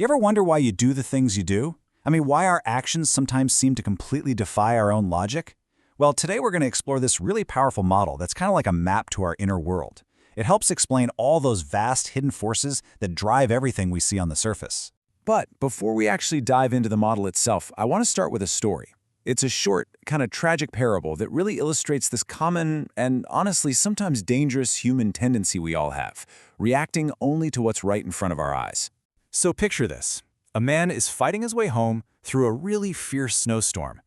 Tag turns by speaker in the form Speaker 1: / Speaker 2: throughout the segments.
Speaker 1: You ever wonder why you do the things you do? I mean, why our actions sometimes seem to completely defy our own logic? Well, today we're going to explore this really powerful model that's kind of like a map to our inner world. It helps explain all those vast hidden forces that drive everything we see on the surface. But before we actually dive into the model itself, I want to start with a story. It's a short, kind of tragic parable that really illustrates this common and honestly sometimes dangerous human tendency we all have, reacting only to what's right in front of our eyes. So picture this. A man is fighting his way home through a really fierce snowstorm.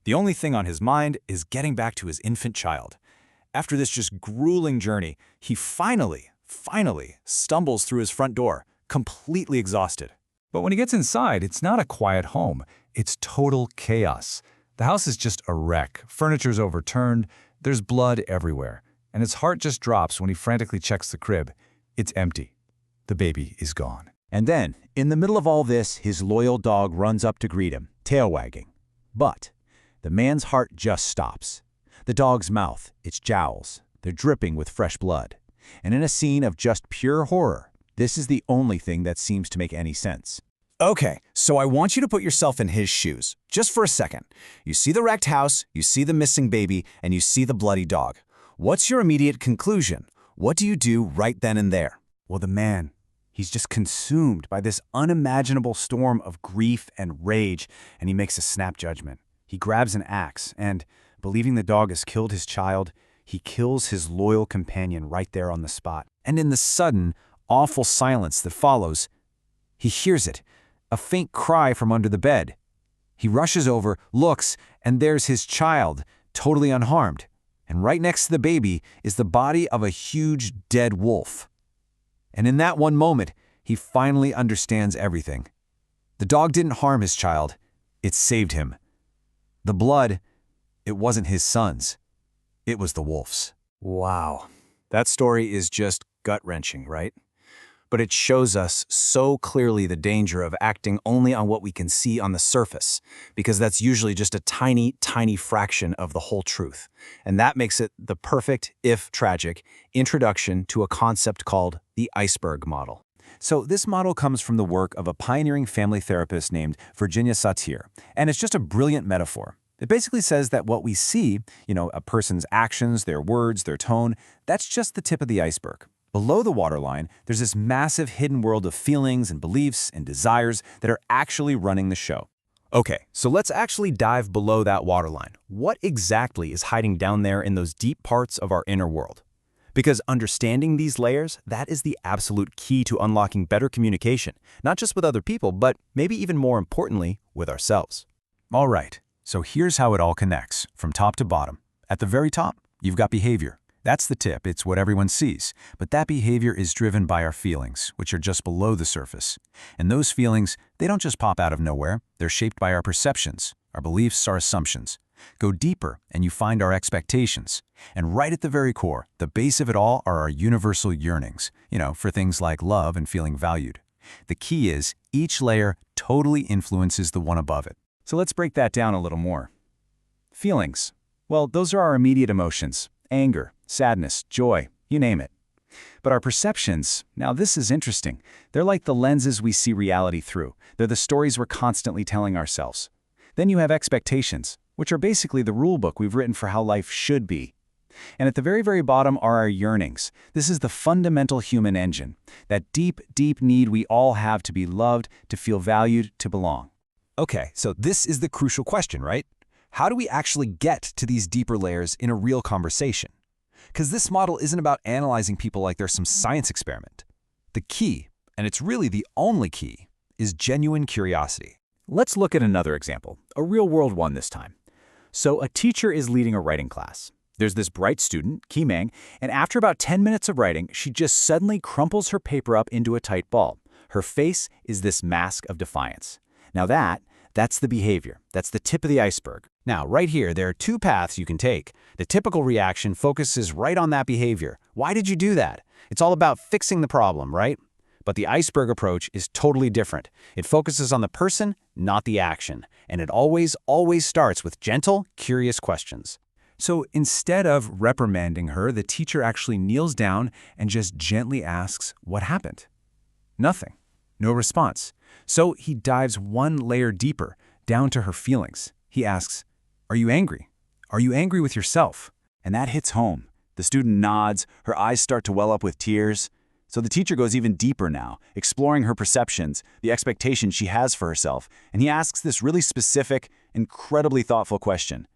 Speaker 1: The only thing on his mind is getting back to his infant child. After this just grueling journey, he finally stumbles through his front door, completely exhausted. But when he gets inside, it's not a quiet home. It's total chaos. The house is just a wreck. Furniture's overturned. There's blood everywhere. And his heart just drops when he frantically checks the crib. It's empty. The baby is gone. And then, in the middle of all this, his loyal dog runs up to greet him, tail wagging. But the man's heart just stops. The dog's mouth, its jowls, they're dripping with fresh blood. And in a scene of just pure horror, this is the only thing that seems to make any sense. Okay, so I want you to put yourself in his shoes, just for a second. You see the wrecked house, you see the missing baby, and you see the bloody dog. What's your immediate conclusion? What do you do right then and there? Well, the man, he's just consumed by this unimaginable storm of grief and rage, and he makes a snap judgment. He grabs an axe, and, believing the dog has killed his child, he kills his loyal companion right there on the spot. And in the sudden, awful silence that follows, he hears it. A faint cry from under the bed. He rushes over, looks, and there's his child, totally unharmed. And right next to the baby is the body of a huge dead wolf. And in that one moment, he finally understands everything. The dog didn't harm his child. It saved him. The blood, it wasn't his son's. It was the wolf's. Wow. That story is just gut-wrenching, right? But it shows us so clearly the danger of acting only on what we can see on the surface, because that's usually just a tiny, tiny fraction of the whole truth. And that makes it the perfect, if tragic, introduction to a concept called the iceberg model. So this model comes from the work of a pioneering family therapist named Virginia Satir, and it's just a brilliant metaphor. It basically says that what we see, a person's actions, their words, their tone, that's just the tip of the iceberg. Below the waterline, there's this massive hidden world of feelings and beliefs and desires that are actually running the show. Okay, so let's actually dive below that waterline. What exactly is hiding down there in those deep parts of our inner world? Because understanding these layers, that is the absolute key to unlocking better communication, not just with other people, but maybe even more importantly, with ourselves. All right, so here's how it all connects, from top to bottom. At the very top, you've got behavior. That's the tip, it's what everyone sees. But that behavior is driven by our feelings, which are just below the surface. And those feelings, they don't just pop out of nowhere. They're shaped by our perceptions, our beliefs, our assumptions. Go deeper and you find our expectations. And right at the very core, the base of it all are our universal yearnings, for things like love and feeling valued. The key is, each layer totally influences the one above it. So let's break that down a little more. Feelings. Well, those are our immediate emotions. Anger, sadness, joy, you name it. But our perceptions, now this is interesting. They're like the lenses we see reality through. They're the stories we're constantly telling ourselves. Then you have expectations, which are basically the rule book we've written for how life should be. And at the very, very bottom are our yearnings. This is the fundamental human engine, that deep, deep need we all have to be loved, to feel valued, to belong. Okay, so this is the crucial question, right? How do we actually get to these deeper layers in a real conversation? Because this model isn't about analyzing people like they're some science experiment. The key, and it's really the only key, is genuine curiosity. Let's look at another example, a real-world one this time. So a teacher is leading a writing class. There's this bright student, Kimang, and after about 10 minutes of writing, she just suddenly crumples her paper up into a tight ball. Her face is this mask of defiance. Now that's the behavior. That's the tip of the iceberg. Now, right here, there are two paths you can take. The typical reaction focuses right on that behavior. Why did you do that? It's all about fixing the problem, right? But the iceberg approach is totally different. It focuses on the person, not the action. And it always starts with gentle, curious questions. So instead of reprimanding her, the teacher actually kneels down and just gently asks, "What happened?" Nothing.
Speaker 2: No response. So he dives one layer deeper, down to her feelings. He asks, "Are you angry? Are you angry with yourself?"
Speaker 1: And that hits home. The student nods, her eyes start to well up with tears. So the teacher goes even deeper now, exploring her perceptions, the expectations she has for herself, and he asks this really specific, incredibly thoughtful question.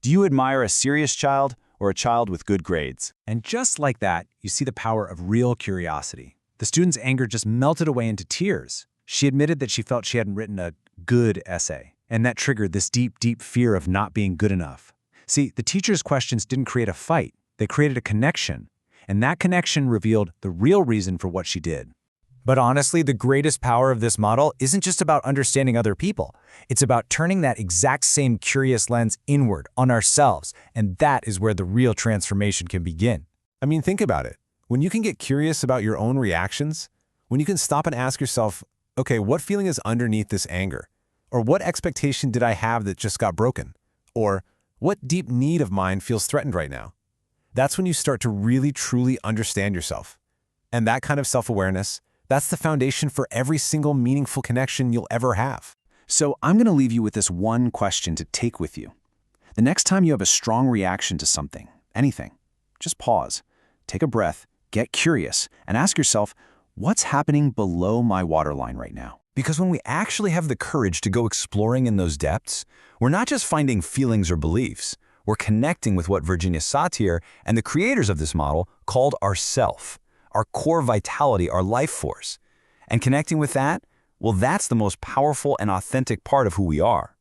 Speaker 1: Do you admire a serious child or a child with good grades?
Speaker 2: And just like that, you see the power of real curiosity. The student's anger just melted away into tears. She admitted that she felt she hadn't written a good essay, and that triggered this deep, deep fear of not being good enough. See, the teacher's questions didn't create a fight. They created a connection, and that connection revealed the real reason for what she did.
Speaker 1: But honestly, the greatest power of this model isn't just about understanding other people. It's about turning that exact same curious lens inward on ourselves, and that is where the real transformation can begin.
Speaker 3: I mean, think about it. When you can get curious about your own reactions, when you can stop and ask yourself, okay, what feeling is underneath this anger? Or what expectation did I have that just got broken? Or what deep need of mine feels threatened right now? That's when you start to really, truly understand yourself. And that kind of self-awareness, that's the foundation for every single meaningful connection you'll ever have.
Speaker 1: So I'm going to leave you with this one question to take with you. The next time you have a strong reaction to something, anything, just pause, take a breath, get curious, and ask yourself, what's happening below my waterline right now? Because when we actually have the courage to go exploring in those depths, we're not just finding feelings or beliefs, we're connecting with what Virginia Satir and the creators of this model called our self, our core vitality, our life force. And connecting with that, well, that's the most powerful and authentic part of who we are.